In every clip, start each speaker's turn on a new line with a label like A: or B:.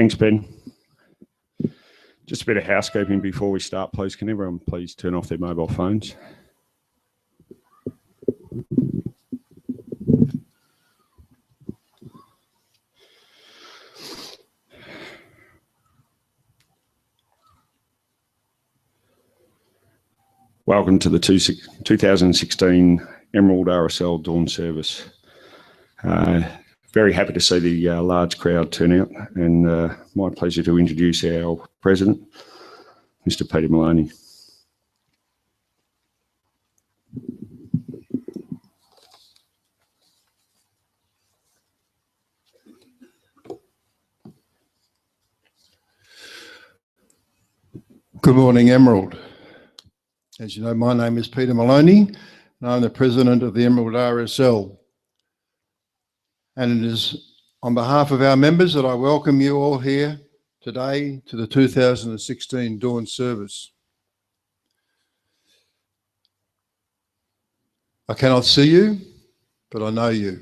A: Thanks, Ben. Just a bit of housekeeping before we start, please. Can everyone please turn off their mobile phones? Welcome to the 2016 Emerald RSL Dawn Service. Very happy to see the large crowd turn out, and my pleasure to introduce our President, Mr. Peter Maloney.
B: Good morning, Emerald. As you know, my name is Peter Maloney, and I'm the President of the Emerald RSL. And it is on behalf of our members that I welcome you all here today to the 2016 Dawn Service. I cannot see you, but I know you.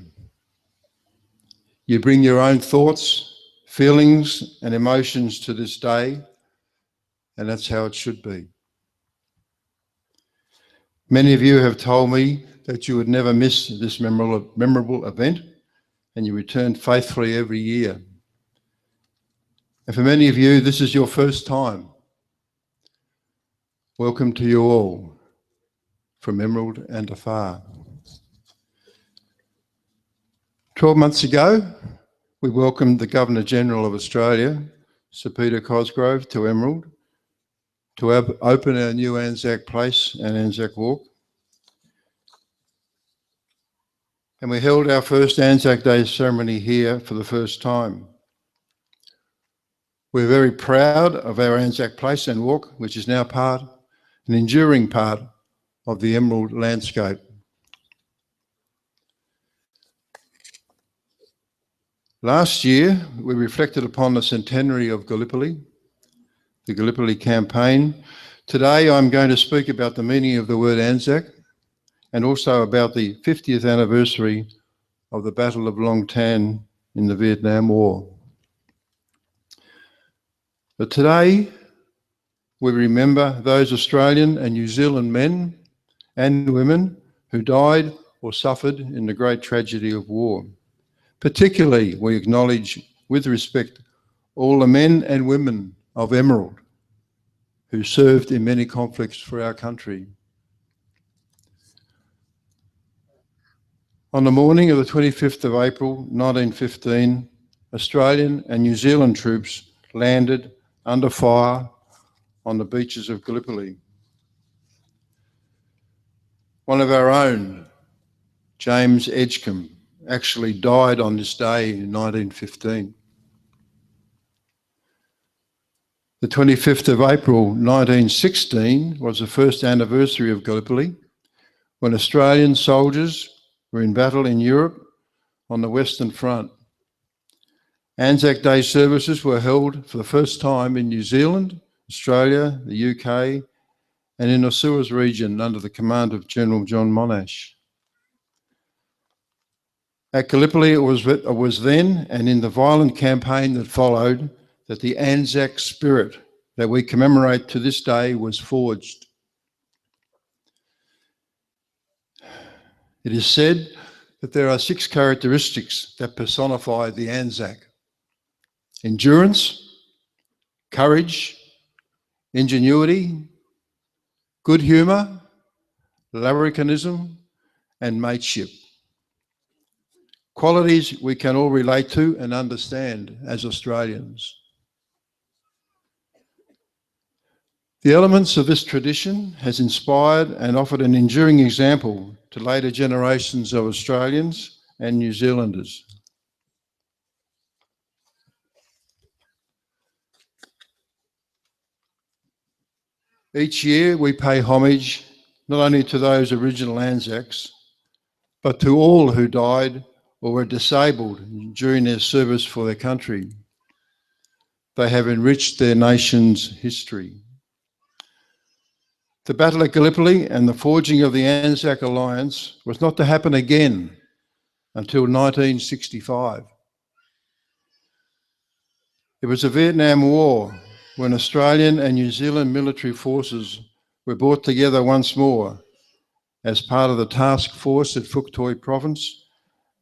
B: You bring your own thoughts, feelings, and emotions to this day, and that's how it should be. Many of you have told me that you would never miss this memorable event, and you return faithfully every year. And for many of you, this is your first time. Welcome to you all, from Emerald and afar. 12 months ago, we welcomed the Governor-General of Australia, Sir Peter Cosgrove, to Emerald to open our new ANZAC Place and ANZAC Walk. And we held our first ANZAC Day ceremony here for the first time. We're very proud of our ANZAC Place and Walk, which is now an enduring part of the Emerald landscape. Last year, we reflected upon the centenary of Gallipoli, the Gallipoli campaign. Today, I'm going to speak about the meaning of the word ANZAC and also about the 50th anniversary of the Battle of Long Tan in the Vietnam War. But today, we remember those Australian and New Zealand men and women who died or suffered in the great tragedy of war. Particularly, we acknowledge with respect all the men and women of Emerald who served in many conflicts for our country. On the morning of the 25th of April 1915, Australian and New Zealand troops landed under fire on the beaches of Gallipoli. One of our own, James Edgecombe, actually died on this day in 1915. The 25th of April 1916 was the first anniversary of Gallipoli, when Australian soldiers were in battle in Europe on the Western Front. ANZAC Day services were held for the first time in New Zealand, Australia, the UK, and in the Açores region under the command of General John Monash. At Gallipoli, it was then, and in the violent campaign that followed, that the ANZAC spirit that we commemorate to this day was forged. It is said that there are 6 characteristics that personify the ANZAC: endurance, courage, ingenuity, good humour, larrikinism, and mateship. Qualities we can all relate to and understand as Australians. The elements of this tradition has inspired and offered an enduring example to later generations of Australians and New Zealanders. Each year we pay homage not only to those original ANZACs, but to all who died or were disabled during their service for their country. They have enriched their nation's history. The Battle at Gallipoli and the forging of the ANZAC Alliance was not to happen again until 1965. It was the Vietnam War when Australian and New Zealand military forces were brought together once more as part of the task force at Phuoc Toi province,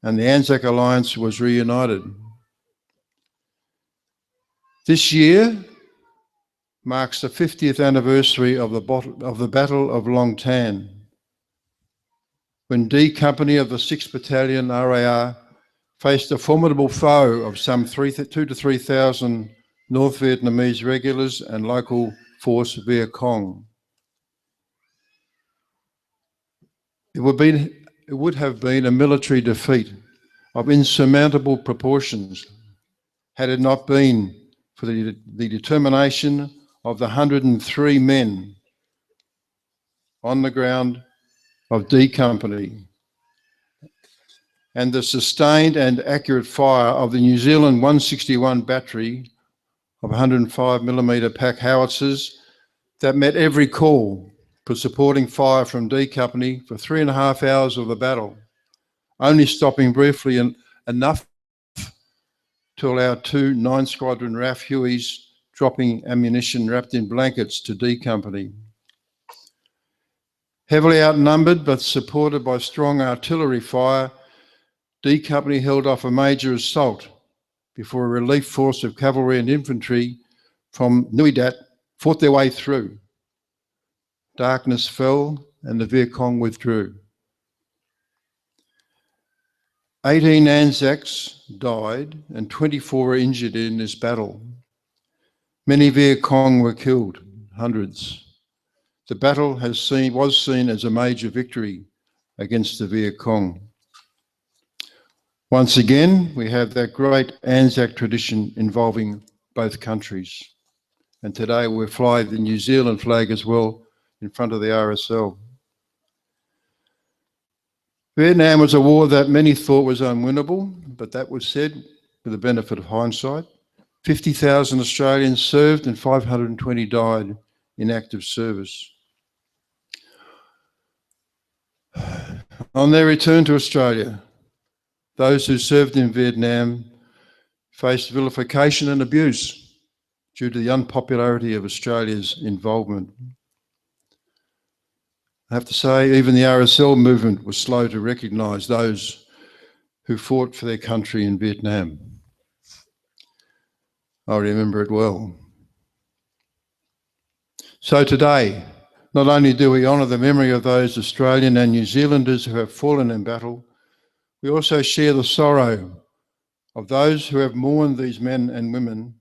B: and the ANZAC Alliance was reunited. This year marks the 50th anniversary of the Battle of Long Tan, when D Company of the 6th Battalion RAR faced a formidable foe of some 2,000 to 3,000 North Vietnamese regulars and local force Viet Cong. It would have been a military defeat of insurmountable proportions had it not been for the determination of the 103 men on the ground of D Company and the sustained and accurate fire of the New Zealand 161 battery of 105mm pack howitzers that met every call for supporting fire from D Company for 3.5 hours of the battle, only stopping briefly enough to allow 2 9 Squadron RAF Hueys dropping ammunition wrapped in blankets to D Company. Heavily outnumbered but supported by strong artillery fire, D Company held off a major assault before a relief force of cavalry and infantry from Nui Dat fought their way through. Darkness fell and the Viet Cong withdrew. 18 Anzacs died and 24 were injured in this battle. Many Viet Cong were killed, hundreds. The battle was seen as a major victory against the Viet Cong. Once again, we have that great ANZAC tradition involving both countries. And today we fly the New Zealand flag as well in front of the RSL. Vietnam was a war that many thought was unwinnable, but that was said with the benefit of hindsight. 50,000 Australians served and 520 died in active service. On their return to Australia, those who served in Vietnam faced vilification and abuse due to the unpopularity of Australia's involvement. I have to say, even the RSL movement was slow to recognise those who fought for their country in Vietnam. I remember it well. So today, not only do we honour the memory of those Australian and New Zealanders who have fallen in battle, we also share the sorrow of those who have mourned these men and women,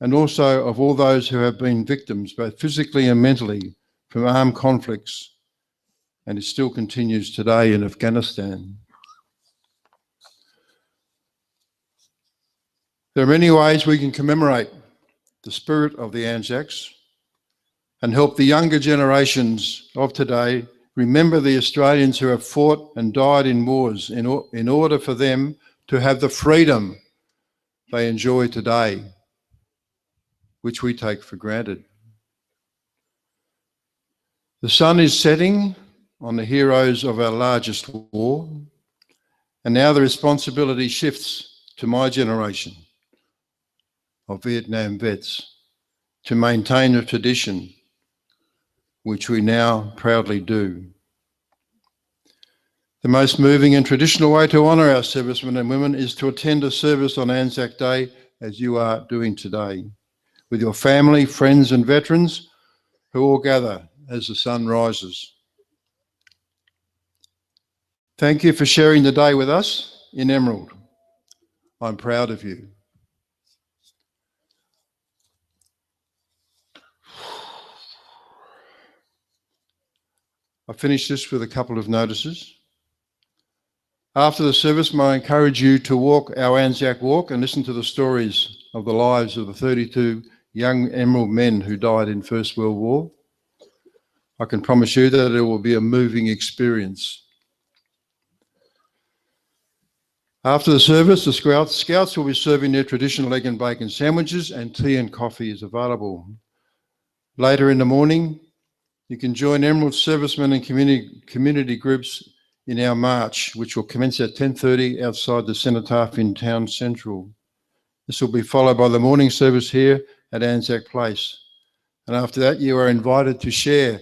B: and also of all those who have been victims, both physically and mentally, from armed conflicts, and it still continues today in Afghanistan. There are many ways we can commemorate the spirit of the Anzacs and help the younger generations of today remember the Australians who have fought and died in wars in order for them to have the freedom they enjoy today, which we take for granted. The sun is setting on the heroes of our largest war, and now the responsibility shifts to my generation of Vietnam vets to maintain a tradition which we now proudly do. The most moving and traditional way to honour our servicemen and women is to attend a service on Anzac Day, as you are doing today, with your family, friends and veterans who all gather as the sun rises. Thank you for sharing the day with us in Emerald. I'm proud of you. I finished this with a couple of notices. After the service, may I encourage you to walk our Anzac walk and listen to the stories of the lives of the 32 young Emerald men who died in First World War. I can promise you that it will be a moving experience. After the service, the Scouts will be serving their traditional egg and bacon sandwiches, and tea and coffee is available. Later in the morning, you can join Emerald servicemen and community groups in our march, which will commence at 10:30 outside the Cenotaph in Town Central. This will be followed by the morning service here at ANZAC Place. And after that, you are invited to share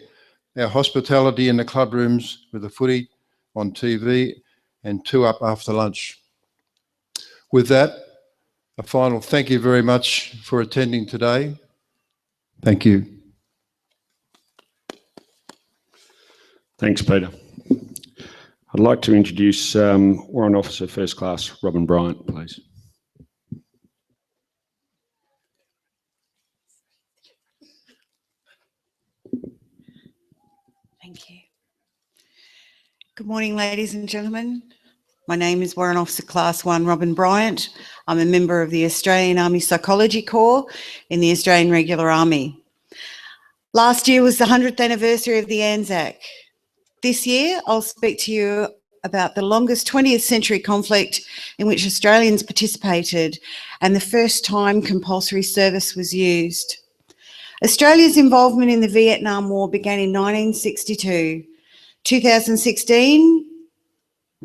B: our hospitality in the club rooms with the footy on TV and 2 up after lunch. With that, a final thank you very much for attending today. Thank you.
A: Thanks, Peter. I'd like to introduce Warrant Officer First Class Robin Bryant, please.
C: Thank you. Good morning, ladies and gentlemen. My name is Warrant Officer Class 1 Robin Bryant. I'm a member of the Australian Army Psychology Corps in the Australian Regular Army. Last year was the 100th anniversary of the ANZAC. This year, I'll speak to you about the longest 20th century conflict in which Australians participated and the first time compulsory service was used. Australia's involvement in the Vietnam War began in 1962. 2016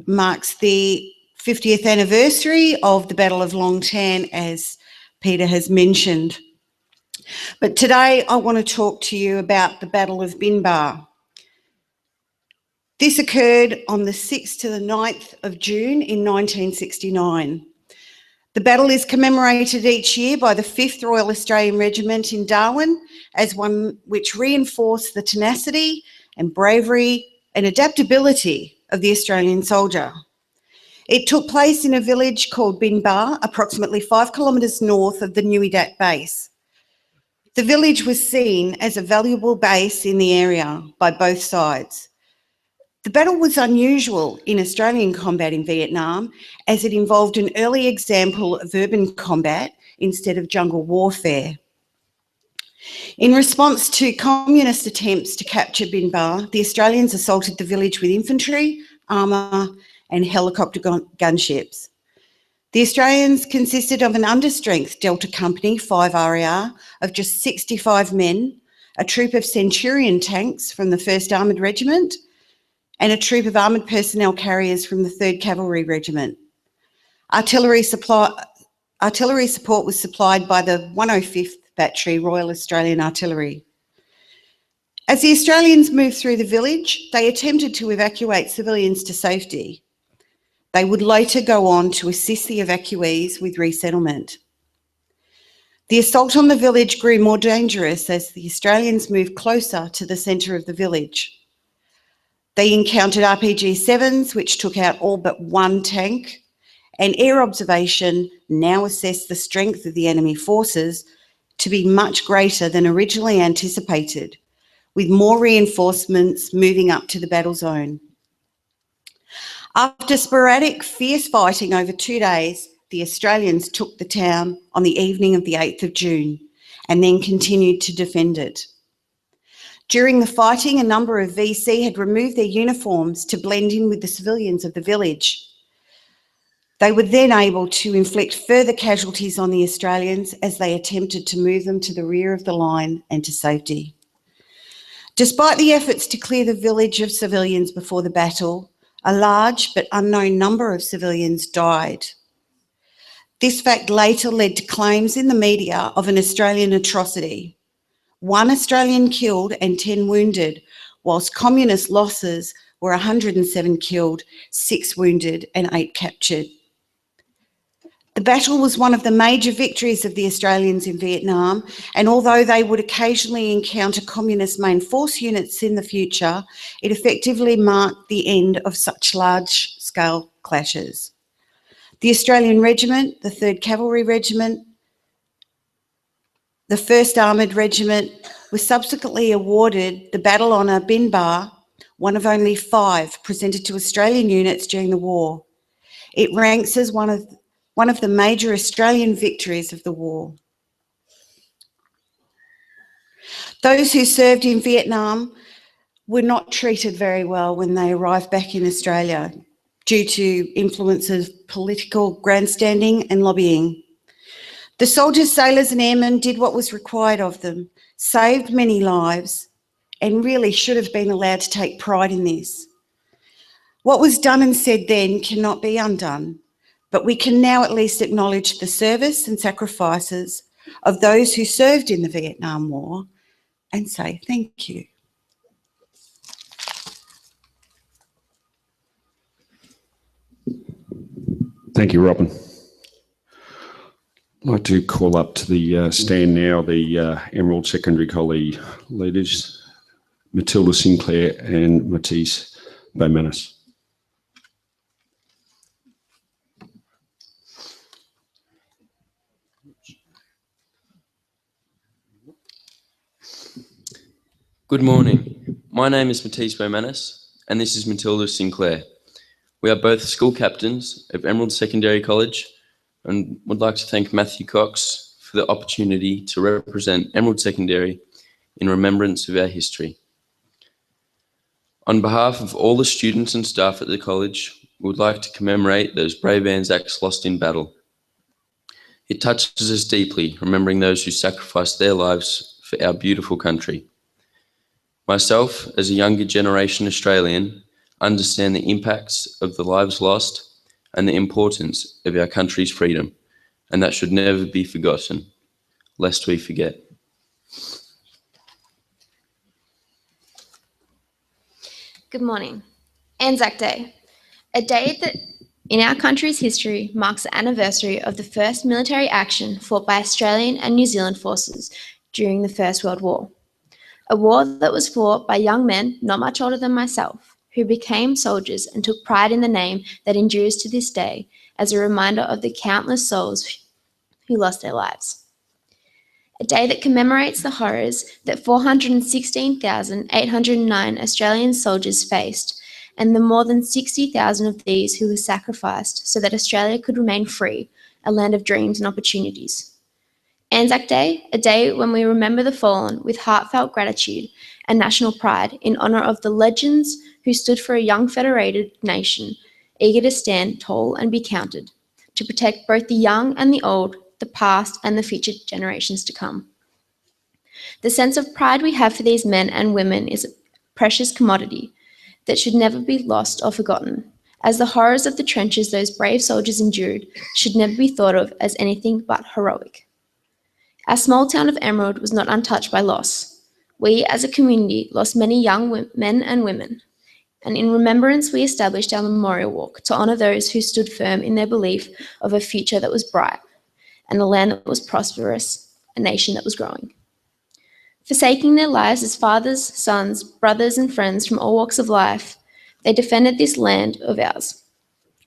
C: marks the 50th anniversary of the Battle of Long Tan, as Peter has mentioned. But today I want to talk to you about the Battle of Bin Ba. This occurred on the 6th to the 9th of June in 1969. The battle is commemorated each year by the 5th Royal Australian Regiment in Darwin as one which reinforced the tenacity and bravery and adaptability of the Australian soldier. It took place in a village called Bin Ba, approximately 5 kilometres north of the Nui Dat base. The village was seen as a valuable base in the area by both sides. The battle was unusual in Australian combat in Vietnam as it involved an early example of urban combat instead of jungle warfare. In response to communist attempts to capture Bin Ba, the Australians assaulted the village with infantry, armour and helicopter gunships. The Australians consisted of an understrength Delta Company 5 RAR of just 65 men, a troop of Centurion tanks from the 1st Armoured Regiment, and a troop of armoured personnel carriers from the 3rd Cavalry Regiment. Artillery support was supplied by the 105th Battery Royal Australian Artillery. As the Australians moved through the village, they attempted to evacuate civilians to safety. They would later go on to assist the evacuees with resettlement. The assault on the village grew more dangerous as the Australians moved closer to the centre of the village. They encountered RPG-7s, which took out all but one tank, and air observation now assessed the strength of the enemy forces to be much greater than originally anticipated, with more reinforcements moving up to the battle zone. After sporadic, fierce fighting over 2 days, the Australians took the town on the evening of the 8th of June and then continued to defend it. During the fighting, a number of VC had removed their uniforms to blend in with the civilians of the village. They were then able to inflict further casualties on the Australians as they attempted to move them to the rear of the line and to safety. Despite the efforts to clear the village of civilians before the battle, a large but unknown number of civilians died. This fact later led to claims in the media of an Australian atrocity. 1 Australian killed and 10 wounded, whilst communist losses were 107 killed, 6 wounded and 8 captured. The battle was one of the major victories of the Australians in Vietnam, and although they would occasionally encounter communist main force units in the future, it effectively marked the end of such large-scale clashes. The Australian Regiment, the 3rd Cavalry Regiment, the 1st Armoured Regiment was subsequently awarded the Battle Honour Bin Ba, one of only 5 presented to Australian units during the war. It ranks as one of the major Australian victories of the war. Those who served in Vietnam were not treated very well when they arrived back in Australia due to influences of political grandstanding and lobbying. The soldiers, sailors and airmen did what was required of them, saved many lives, and really should have been allowed to take pride in this. What was done and said then cannot be undone, but we can now at least acknowledge the service and sacrifices of those who served in the Vietnam War and say thank you.
A: Thank you, Robin. I'd like to call up to the stand now the Emerald Secondary College leaders, Matilda Sinclair and Matisse Bowmanis.
D: Good morning. My name is Matisse Bowmanis, and this is Matilda Sinclair. We are both school captains of Emerald Secondary College and would like to thank Matthew Cox for the opportunity to represent Emerald Secondary in remembrance of our history. On behalf of all the students and staff at the college, we would like to commemorate those brave ANZACs lost in battle. It touches us deeply, remembering those who sacrificed their lives for our beautiful country. Myself, as a younger generation Australian, understand the impacts of the lives lost and the importance of our country's freedom, and that should never be forgotten, lest we forget.
E: Good morning. ANZAC Day, a day that in our country's history marks the anniversary of the first military action fought by Australian and New Zealand forces during the First World War. A war that was fought by young men not much older than myself, who became soldiers and took pride in the name that endures to this day as a reminder of the countless souls who lost their lives. A day that commemorates the horrors that 416,809 Australian soldiers faced, and the more than 60,000 of these who were sacrificed so that Australia could remain free, a land of dreams and opportunities. ANZAC Day, a day when we remember the fallen with heartfelt gratitude and national pride in honour of the legends who stood for a young federated nation, eager to stand tall and be counted, to protect both the young and the old, the past and the future generations to come. The sense of pride we have for these men and women is a precious commodity that should never be lost or forgotten, as the horrors of the trenches those brave soldiers endured should never be thought of as anything but heroic. Our small town of Emerald was not untouched by loss. We, as a community, lost many young men and women, and in remembrance we established our memorial walk to honour those who stood firm in their belief of a future that was bright, and a land that was prosperous, a nation that was growing. Forsaking their lives as fathers, sons, brothers and friends from all walks of life, they defended this land of ours.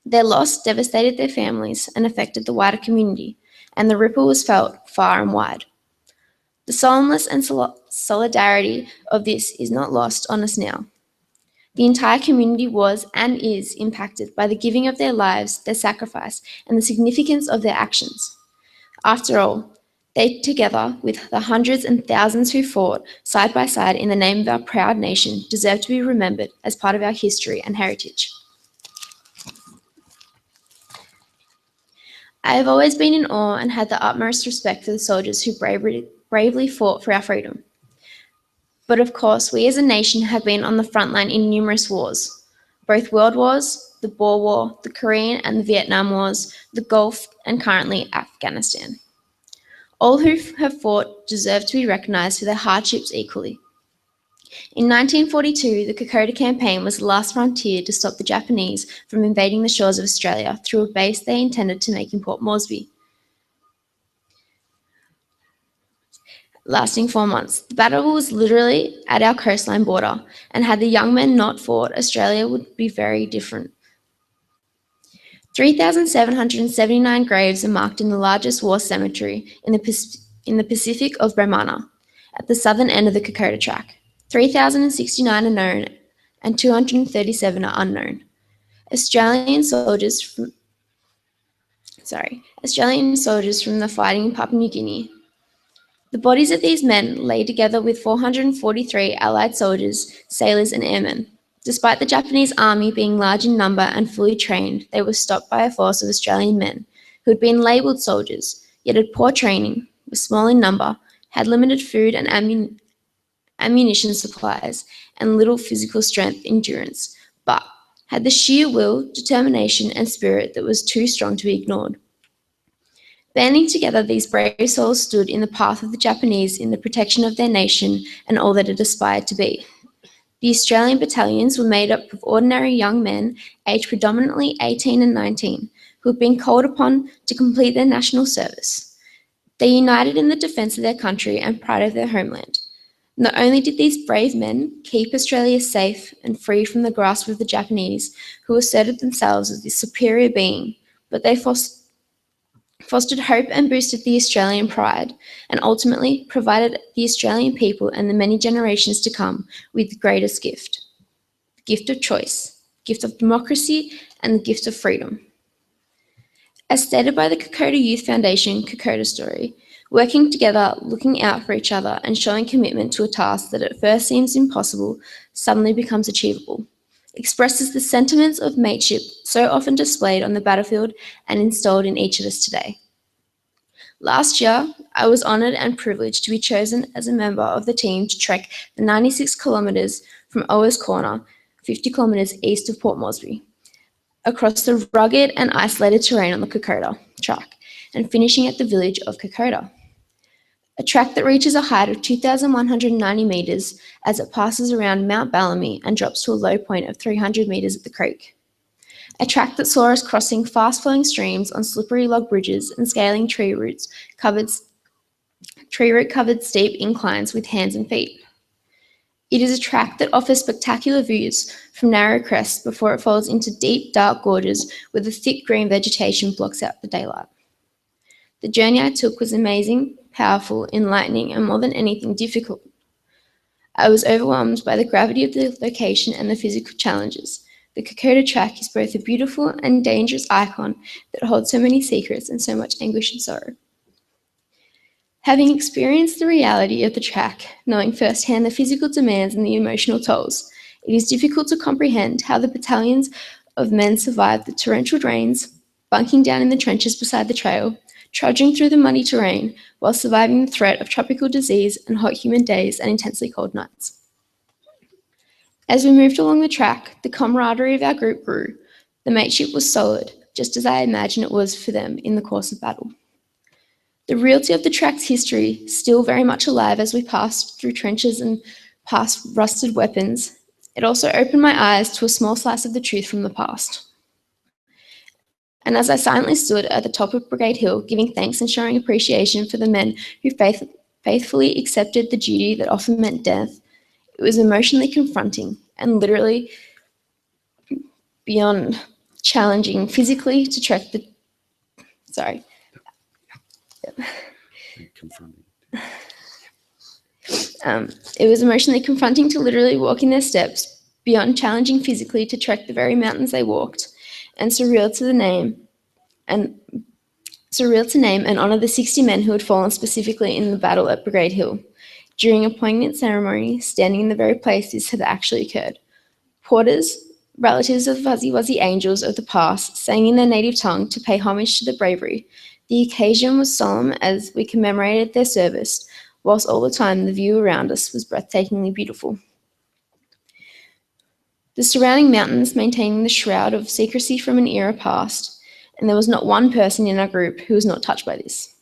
E: Their loss devastated their families and affected the wider community, and the ripple was felt far and wide. The solemnness and solidarity of this is not lost on us now. The entire community was and is impacted by the giving of their lives, their sacrifice, and the significance of their actions. After all, they, together with the hundreds and thousands who fought side by side in the name of our proud nation, deserve to be remembered as part of our history and heritage. I have always been in awe and had the utmost respect for the soldiers who bravely fought for our freedom. But of course, we as a nation have been on the front line in numerous wars, both world wars, the Boer War, the Korean and the Vietnam Wars, the Gulf, and currently Afghanistan. All who have fought deserve to be recognised for their hardships equally. In 1942, the Kokoda Campaign was the last frontier to stop the Japanese from invading the shores of Australia through a base they intended to make in Port Moresby. Lasting 4 months. The battle was literally at our coastline border, and had the young men not fought, Australia would be very different. 3,779 graves are marked in the largest war cemetery in the Pacific of Brahmana, at the southern end of the Kokoda Track. 3,069 are known, and 237 are unknown. Australian soldiers from the fighting in Papua New Guinea. The bodies of these men lay together with 443 Allied soldiers, sailors and airmen. Despite the Japanese army being large in number and fully trained, they were stopped by a force of Australian men who had been labelled soldiers, yet had poor training, were small in number, had limited food and ammunition supplies, and little physical strength endurance, but had the sheer will, determination, and spirit that was too strong to be ignored. Banding together, these brave souls stood in the path of the Japanese in the protection of their nation and all that it aspired to be. The Australian battalions were made up of ordinary young men, aged predominantly 18 and 19, who had been called upon to complete their national service. They united in the defence of their country and pride of their homeland. Not only did these brave men keep Australia safe and free from the grasp of the Japanese, who asserted themselves as the superior being, but they fostered hope and boosted the Australian pride, and ultimately provided the Australian people and the many generations to come with the greatest gift: the gift of choice, the gift of democracy, and the gift of freedom. As stated by the Kokoda Youth Foundation Kokoda Story, working together, looking out for each other, and showing commitment to a task that at first seems impossible suddenly becomes achievable, expresses the sentiments of mateship so often displayed on the battlefield and installed in each of us today. Last year, I was honoured and privileged to be chosen as a member of the team to trek the 96 kilometres from Owers Corner, 50 kilometres east of Port Moresby, across the rugged and isolated terrain on the Kokoda track, and finishing at the village of Kokoda. A track that reaches a height of 2,190 metres as it passes around Mount Bellamy and drops to a low point of 300 metres at the creek. A track that saw us crossing fast-flowing streams on slippery log bridges and scaling tree root covered steep inclines with hands and feet. It is a track that offers spectacular views from narrow crests before it falls into deep, dark gorges where the thick green vegetation blocks out the daylight. The journey I took was amazing, powerful, enlightening, and more than anything, difficult. I was overwhelmed by the gravity of the location and the physical challenges. The Kokoda track is both a beautiful and dangerous icon that holds so many secrets and so much anguish and sorrow. Having experienced the reality of the track, knowing firsthand the physical demands and the emotional tolls, it is difficult to comprehend how the battalions of men survived the torrential rains, bunking down in the trenches beside the trail, trudging through the muddy terrain while surviving the threat of tropical disease and hot humid days and intensely cold nights. As we moved along the track, the camaraderie of our group grew. The mateship was solid, just as I imagined it was for them in the course of battle. The reality of the track's history, still very much alive as we passed through trenches and past rusted weapons, it also opened my eyes to a small slice of the truth from the past. And as I silently stood at the top of Brigade Hill, giving thanks and showing appreciation for the men who faithfully accepted the duty that often meant death, it was emotionally confronting and literally beyond challenging physically to trek the... Sorry. It was emotionally confronting to literally walk in their steps, beyond challenging physically to trek the very mountains they walked, and surreal to name and honour the 60 men who had fallen specifically in the battle at Brigade Hill. During a poignant ceremony, standing in the very place this had actually occurred. Porters, relatives of Fuzzy Wuzzy angels of the past, sang in their native tongue to pay homage to the bravery. The occasion was solemn as we commemorated their service, whilst all the time the view around us was breathtakingly beautiful. The surrounding mountains maintaining the shroud of secrecy from an era past, and there was not one person in our group who was not touched by this.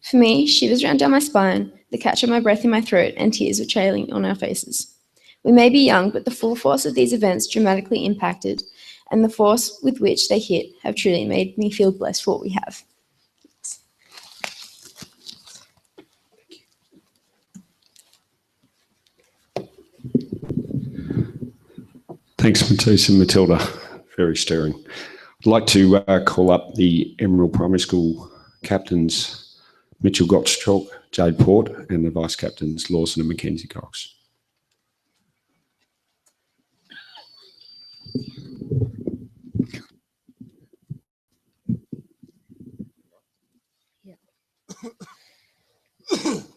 E: For me, shivers ran down my spine, the catch of my breath in my throat, and tears were trailing on our faces. We may be young, but the full force of these events dramatically impacted, and the force with which they hit have truly made me feel blessed for what we have.
A: Thanks, Matisse and Matilda. Very stirring. I'd like to call up the Emerald Primary School captains, Mitchell Gottschalk, Jade Port, and the vice captains, Lawson and Mackenzie Cox.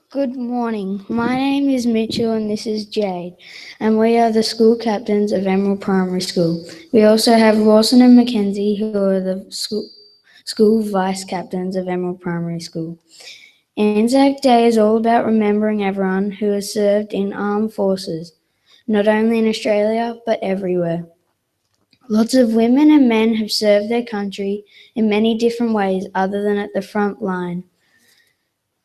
F: Good morning. My name is Mitchell and this is Jade, and we are the school captains of Emerald Primary School. We also have Lawson and Mackenzie, who are the school vice captains of Emerald Primary School. ANZAC Day is all about remembering everyone who has served in armed forces, not only in Australia, but everywhere. Lots of women and men have served their country in many different ways other than at the front line.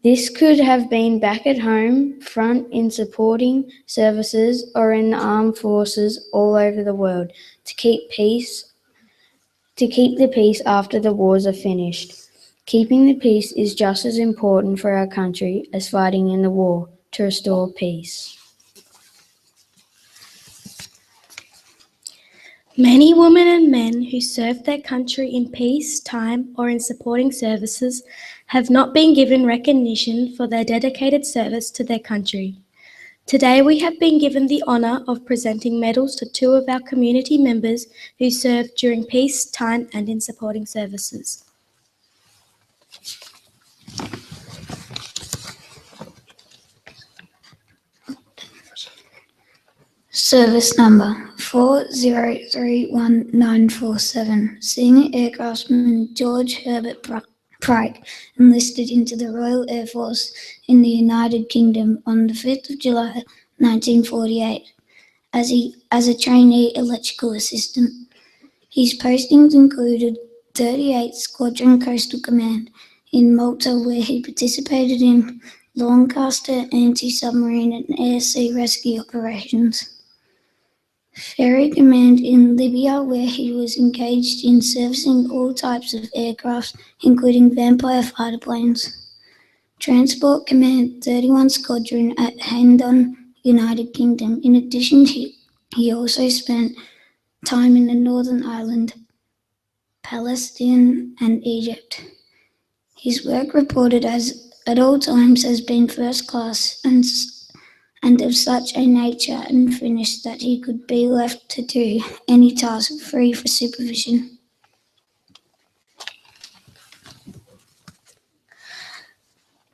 F: This could have been back at home, front in supporting services, or in the armed forces all over the world to keep the peace after the wars are finished. Keeping the peace is just as important for our country as fighting in the war to restore peace.
G: Many women and men who served their country in peace, time, or in supporting services have not been given recognition for their dedicated service to their country. Today, we have been given the honour of presenting medals to two of our community members who served during peace, time, and in supporting services.
F: Service number 403197, Senior Aircraftsman George Herbert Pryke, enlisted into the Royal Air Force in the United Kingdom on the 5th of July 1948 as a trainee electrical assistant. His postings included 38th Squadron Coastal Command in Malta, where he participated in Lancaster anti-submarine and air-sea rescue operations. Ferry Command in Libya, where he was engaged in servicing all types of aircraft, including Vampire fighter planes. Transport Command 31 Squadron at Hendon, United Kingdom. In addition, he also spent time in the Northern Ireland, Palestine, and Egypt. His work reported at all times has been first class and of such a nature and finish that he could be left to do any task free for supervision.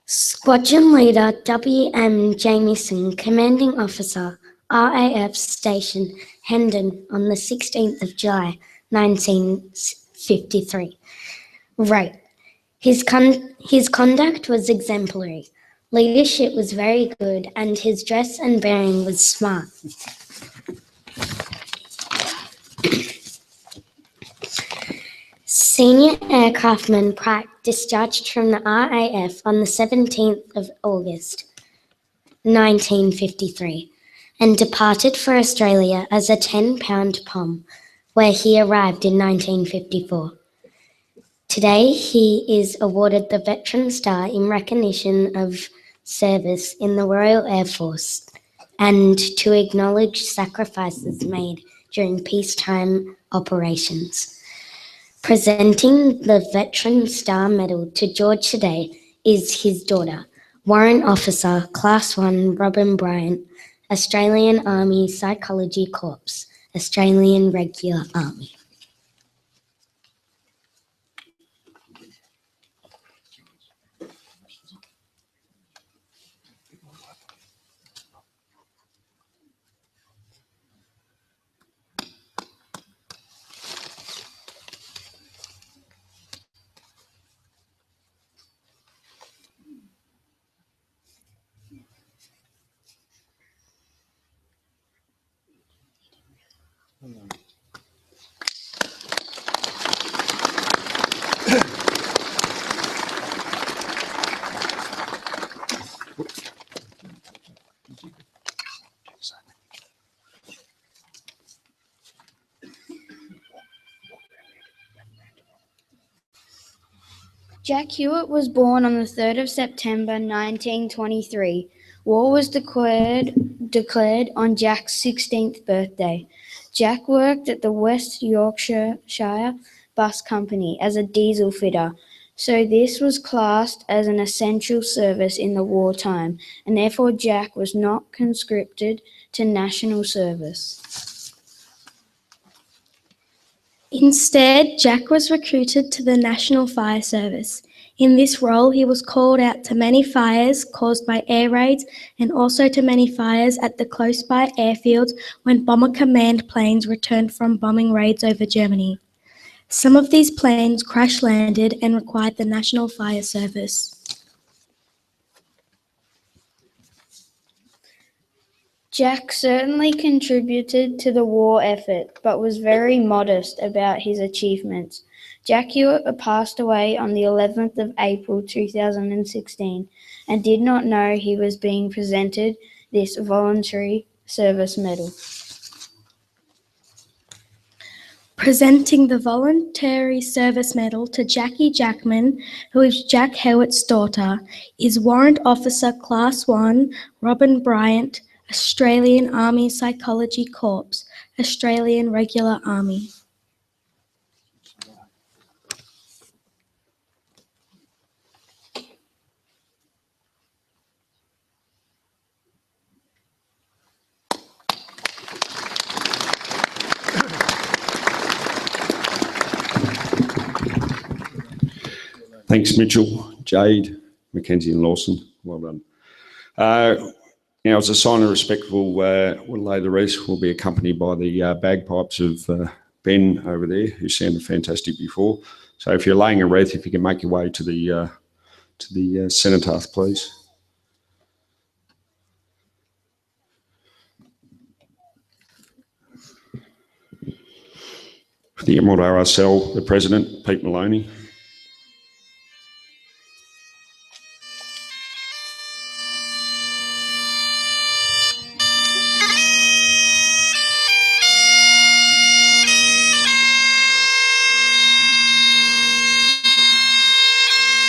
H: Squadron Leader W.M. Jamieson, Commanding Officer, RAF Station Hendon on the 16th of July 1953. Wrote, His conduct was exemplary. Leadership was very good and his dress and bearing was smart. Senior Aircraftman Pryke discharged from the RAF on the 17th of August 1953 and departed for Australia as a 10-pound POM, where he arrived in 1954. Today, he is awarded the Veteran Star in recognition of service in the Royal Air Force and to acknowledge sacrifices made during peacetime operations. Presenting the Veteran Star Medal to George today is his daughter, Warrant Officer Class 1 Robin Bryant, Australian Army Psychology Corps, Australian Regular Army.
F: Jack Hewitt was born on the 3rd of September 1923. War was declared on Jack's 16th birthday. Jack worked at the West Yorkshire Bus Company as a diesel fitter, so this was classed as an essential service in the wartime, and therefore Jack was not conscripted to national service.
G: Instead, Jack was recruited to the National Fire Service. In this role, he was called out to many fires caused by air raids and also to many fires at the close-by airfields when Bomber Command planes returned from bombing raids over Germany. Some of these planes crash-landed and required the National Fire Service.
F: Jack certainly contributed to the war effort, but was very modest about his achievements. Jack Hewitt passed away on the 11th of April 2016 and did not know he was being presented this voluntary service medal.
G: Presenting the Voluntary Service Medal to Jackie Jackman, who is Jack Hewitt's daughter, is Warrant Officer Class 1 Robin Bryant, Australian Army Psychology Corps, Australian Regular Army.
A: Thanks, Mitchell, Jade, Mackenzie and Lawson. Well done. Now, as a sign of respect, we'll lay the wreath. We'll be accompanied by the bagpipes of Ben over there, who sounded fantastic before. So if you're laying a wreath, if you can make your way to the cenotaph, please. For the Emerald RSL, the President, Pete Maloney.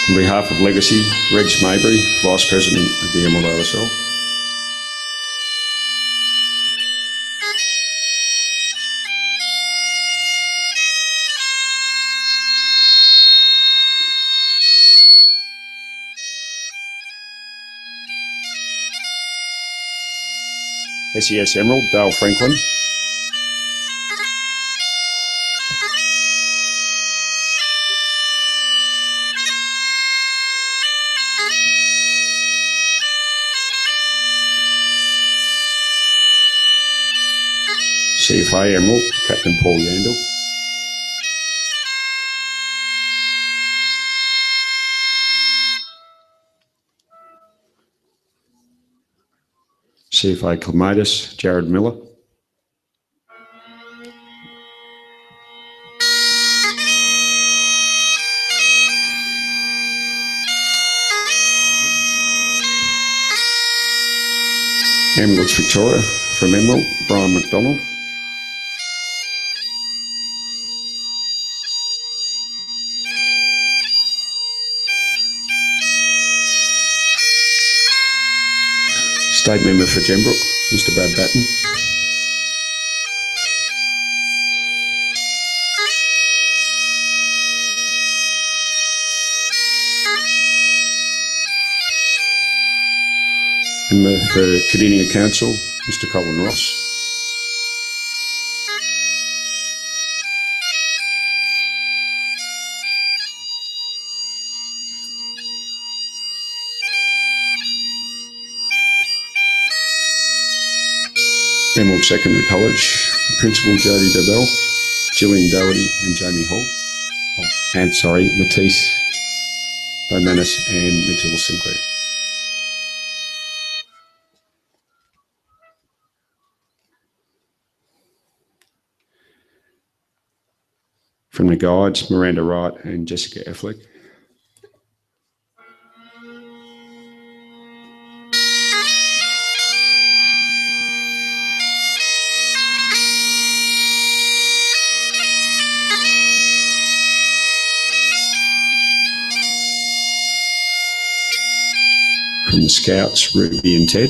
A: On behalf of Legacy, Reg Mabry, Vice President of the Emerald RSL. SES Emerald, Dale Franklin. CFA Emerald, Captain Paul Yandel. CFA Clematis, Jared Miller. Ambulance Victoria from Emerald, Brian McDonald. State Member for Gembrook, Mr. Brad Batten. Member for Cardinia Council, Mr. Colin Ross. Emerald Secondary College, Principal Jodie Dobell, Gillian Doherty and Jamie Hall. Matisse Bomanis and Matilda Sinclair. From the guides, Miranda Wright and Jessica Affleck. From the Scouts, Ruby and Ted.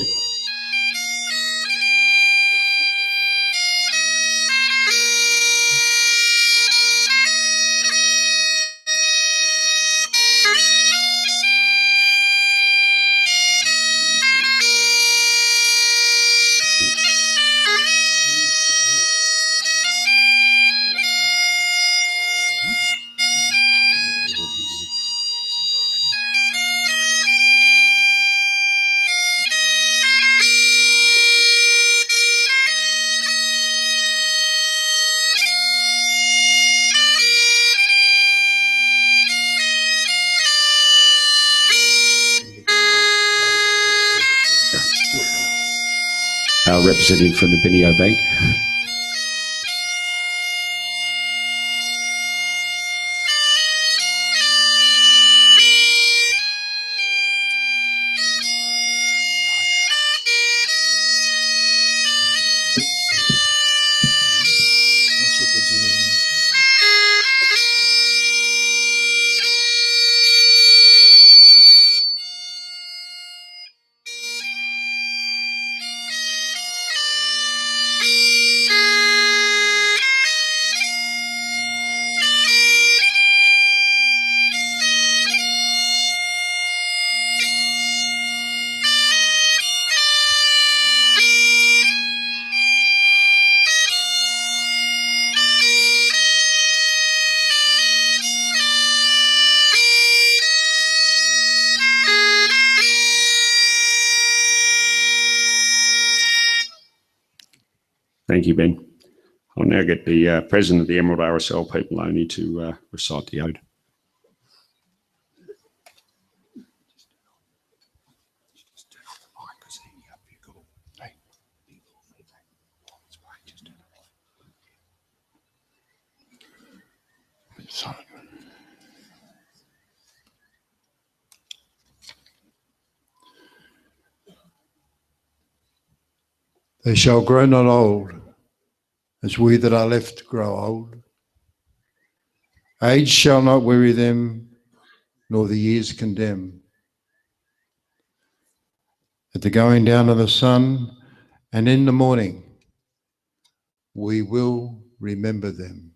A: representative from the Benio Bank. Thank you, Ben. I'll now get the President of the Emerald RSL people only to recite the ode.
B: They shall grow not old, as we that are left grow old. Age shall not weary them, nor the years condemn. At the going down of the sun and in the morning, we will remember them.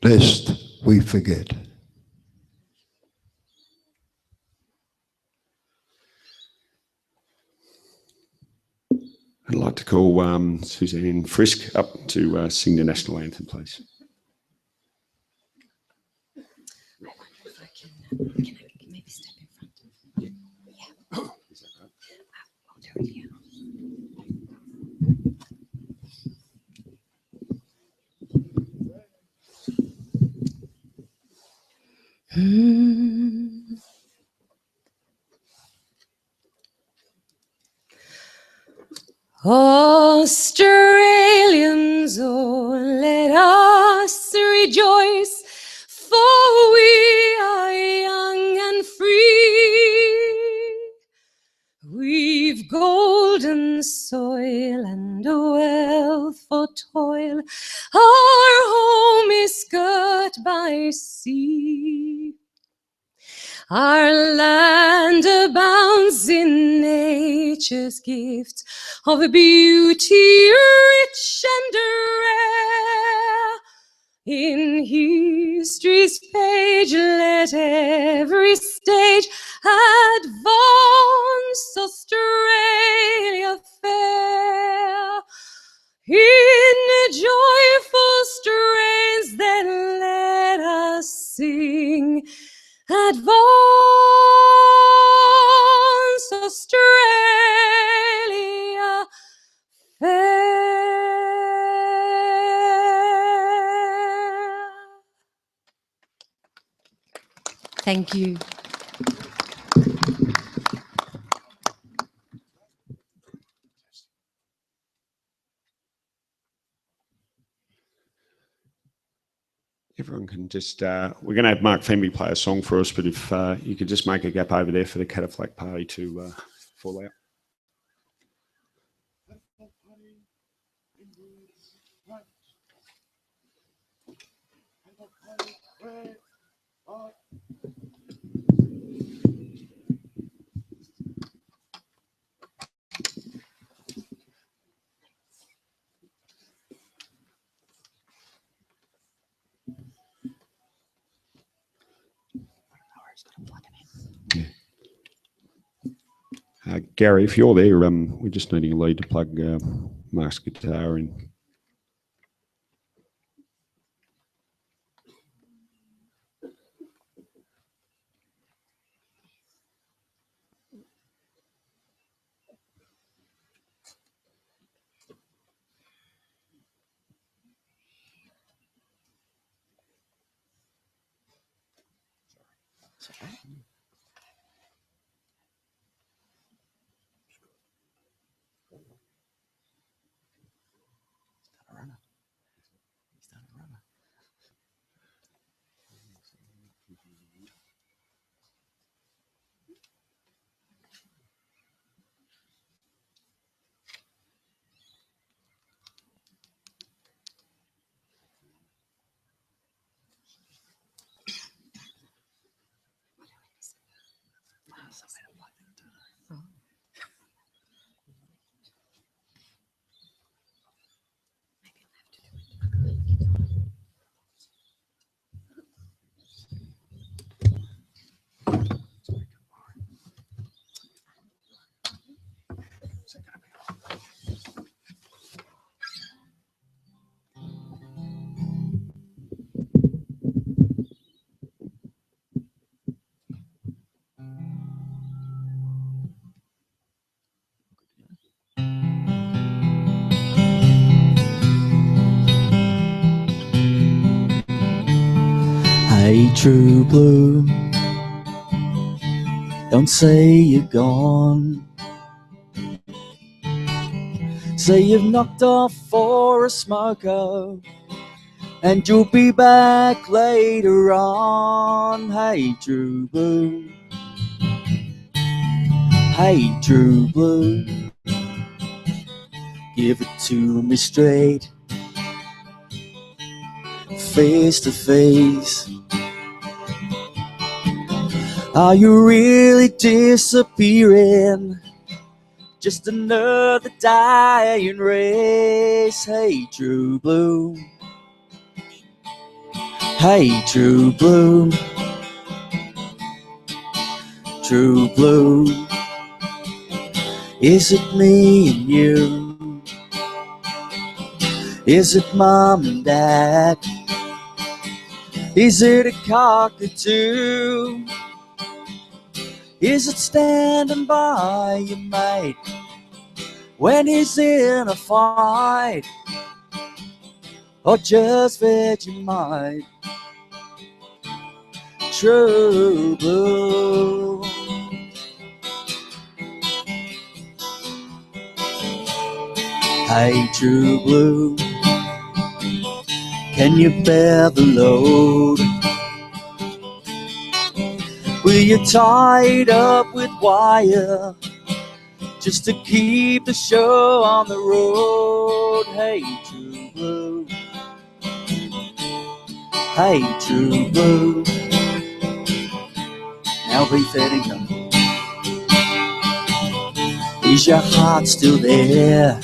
B: Lest we forget.
A: I'd like to call Suzanne Frisk up to sing the national anthem, please.
C: maybe step in front? Yeah. I'll do it here.
I: Australians, oh, let us rejoice, for we are young and free. We've golden soil and a wealth for toil. Our home is girt by sea. Our land abounds in nature's gift of beauty rich and rare. In history's page, let every stage advance Australia fair. In joyful strains, then let us sing. Advance Australia fair. Thank you.
A: Everyone can just, we're going to have Mark Fenby play a song for us, but if you could just make a gap over there for the Cataflack Party to fall out. Gary, if you're there, we're just needing a lead to plug Mark's guitar in.
J: Hey, true blue, don't say you're gone. Say you've knocked off for a smoker and you'll be back later on. Hey, true blue. Hey, true blue, give it to me straight, face to face. Are you really disappearing? Just another dying race. Hey, true blue. Hey, true blue. True blue. Is it me and you? Is it mom and dad? Is it a cockatoo? Is it standing by your mate when he's in a fight? Or just Vegemite? True blue. Hey, true blue, can you bear the load? Will you tie it up with wire just to keep the show on the road? Hey, true blue. Hey, true blue. Now be fitting them. Is your heart still there?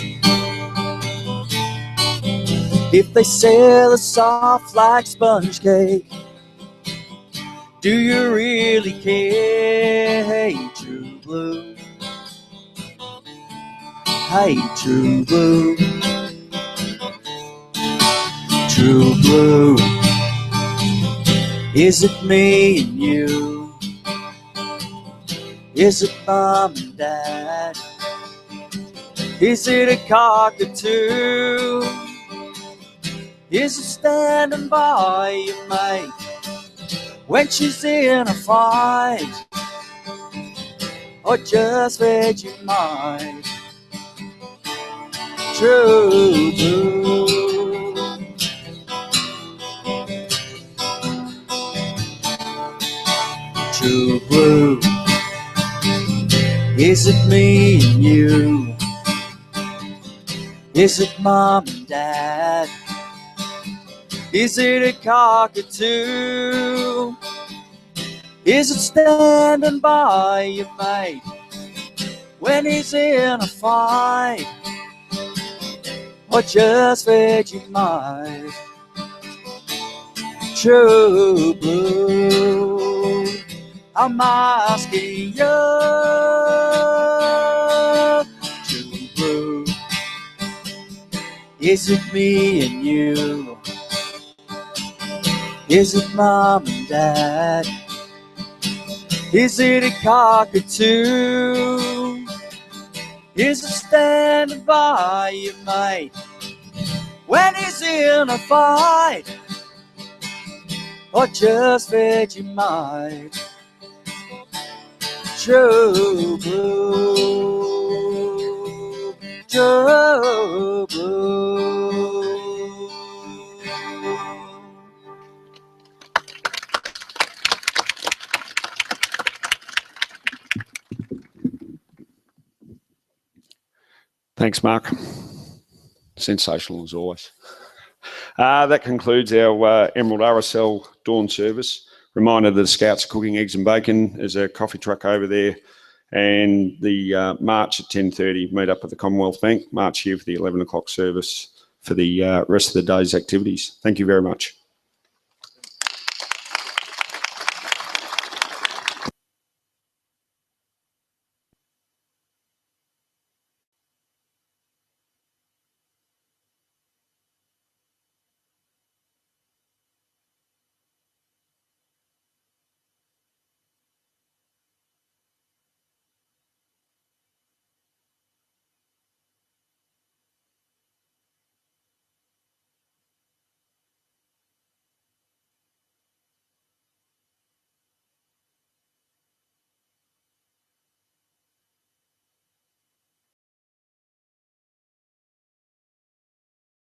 J: If they sell a soft like sponge cake, do you really care? Hey, true blue. Hey, true blue. True blue. Is it me and you? Is it mom and dad? Is it a cockatoo? Is it standing by your mate when she's in a fight? Or just Vegemite? True blue. True blue. Is it me and you? Is it mom and dad? Is it a cockatoo? Is it standing by your mate when he's in a fight? Or just Vegemite? True blue. I'm asking you. True blue. Is it me and you? Is it mom and dad? Is it a cockatoo? Is it standing by your mate when he's in a fight? Or just Vegemite? True blue. True blue.
A: Thanks, Mark. Sensational as always. That concludes our Emerald RSL dawn service. Reminder that the Scouts are cooking eggs and bacon. There's a coffee truck over there. And the march at 10:30, meet up at the Commonwealth Bank. March here for the 11 o'clock service for the rest of the day's activities. Thank you very much.